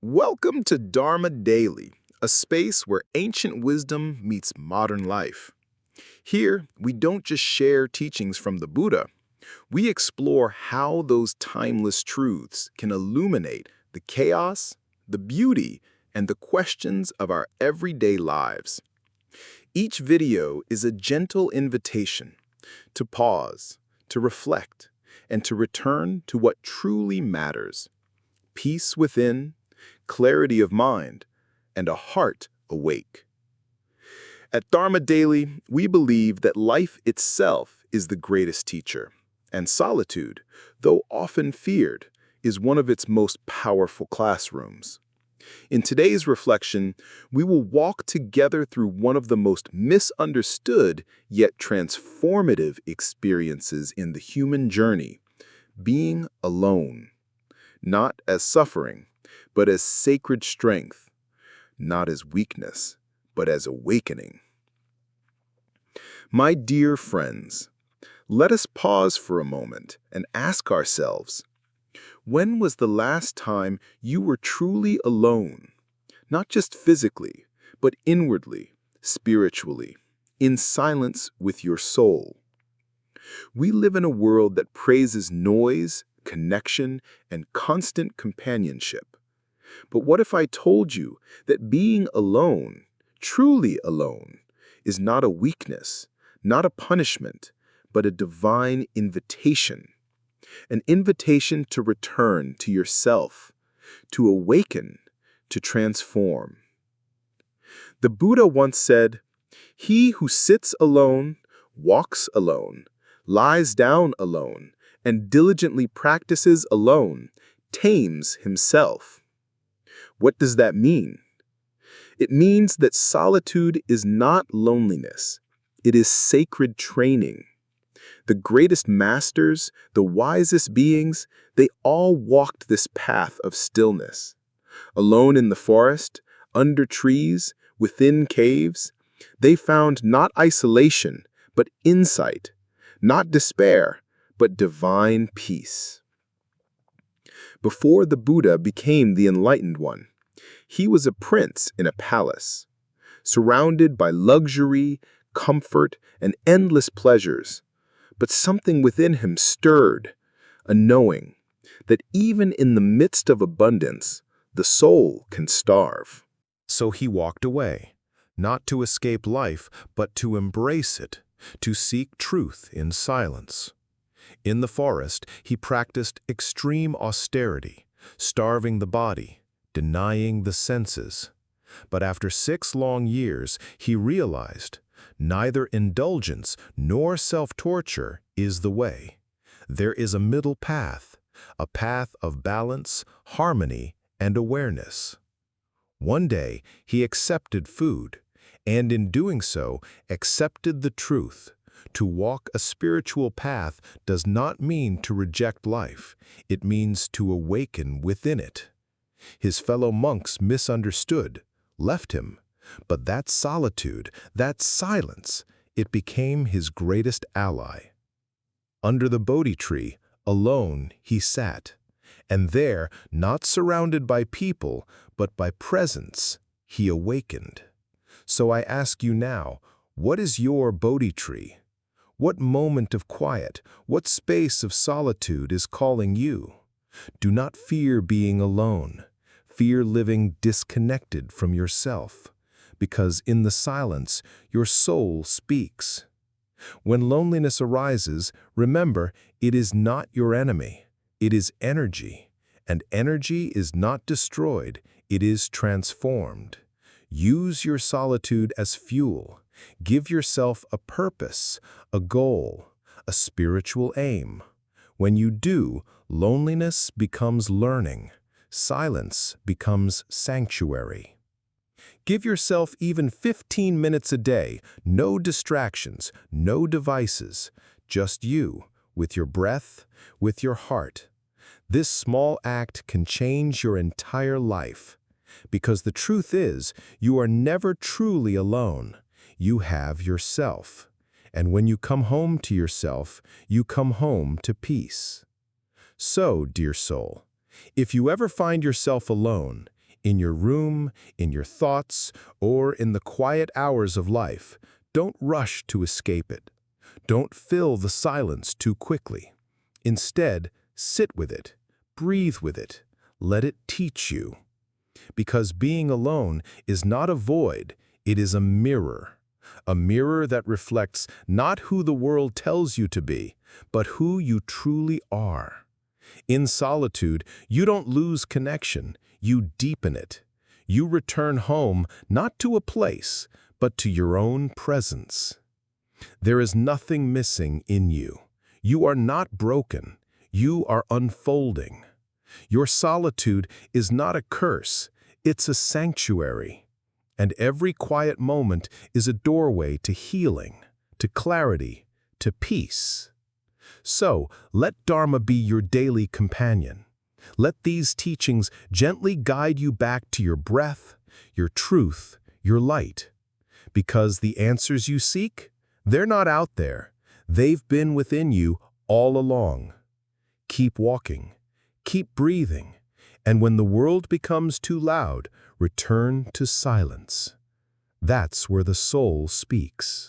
Welcome to Dharma Daily, a space where ancient wisdom meets modern life. Here, we don't just share teachings from the Buddha, we explore how those timeless truths can illuminate the chaos, the beauty, and the questions of our everyday lives. Each video is a gentle invitation to pause, to reflect, and to return to what truly matters: peace within, clarity of mind, and a heart awake. At Dharma Daily, we believe that life itself is the greatest teacher, and solitude, though often feared, is one of its most powerful classrooms. In today's reflection, we will walk together through one of the most misunderstood yet transformative experiences in the human journey: being alone, not as suffering, but as sacred strength, not as weakness, but as awakening. My dear friends, let us pause for a moment and ask ourselves, when was the last time you were truly alone, not just physically, but inwardly, spiritually, in silence with your soul? We live in a world that praises noise, connection, and constant companionship. But what if I told you that being alone, truly alone, is not a weakness, not a punishment, but a divine invitation? An invitation to return to yourself, to awaken, to transform. The Buddha once said, "He who sits alone, walks alone, lies down alone, and diligently practices alone, tames himself." What does that mean? It means that solitude is not loneliness. It is sacred training. The greatest masters, the wisest beings, they all walked this path of stillness. Alone in the forest, under trees, within caves, they found not isolation, but insight, not despair, but divine peace. Before the Buddha became the enlightened one, he was a prince in a palace, surrounded by luxury, comfort, and endless pleasures. But something within him stirred, a knowing that even in the midst of abundance, the soul can starve. So he walked away, not to escape life, but to embrace it, to seek truth in silence. In the forest, he practiced extreme austerity, starving the body, denying the senses. But after 6 long years, he realized neither indulgence nor self-torture is the way. There is a middle path, a path of balance, harmony, and awareness. One day, he accepted food, and in doing so, accepted the truth. To walk a spiritual path does not mean to reject life. It means to awaken within it. His fellow monks misunderstood, left him. But that solitude, that silence, it became his greatest ally. Under the Bodhi tree, alone he sat. And there, not surrounded by people, but by presence, he awakened. So I ask you now, what is your Bodhi tree? What moment of quiet, what space of solitude is calling you? Do not fear being alone. Fear living disconnected from yourself, because in the silence, your soul speaks. When loneliness arises, remember, it is not your enemy. It is energy, and energy is not destroyed, it is transformed. Use your solitude as fuel. Give yourself a purpose, a goal, a spiritual aim. When you do, loneliness becomes learning. Silence becomes sanctuary. Give yourself even 15 minutes a day, no distractions, no devices, just you, with your breath, with your heart. This small act can change your entire life. Because the truth is, you are never truly alone. You have yourself. And when you come home to yourself, you come home to peace. So, dear soul, if you ever find yourself alone, In your room, in your thoughts, or in the quiet hours of life, don't rush to escape it. Don't fill the silence too quickly. Instead, sit with it, breathe with it, let it teach you. Because being alone is not a void, it is a mirror that reflects not who the world tells you to be, but who you truly are. In solitude, you don't lose connection, you deepen it. You return home not to a place, but to your own presence. There is nothing missing in you. You are not broken. You are unfolding. Your solitude is not a curse, it's a sanctuary. And every quiet moment is a doorway to healing, to clarity, to peace. So, let Dharma be your daily companion. Let these teachings gently guide you back to your breath, your truth, your light. Because the answers you seek, they're not out there. They've been within you all along. Keep walking, keep breathing, and when the world becomes too loud, return to silence. That's where the soul speaks.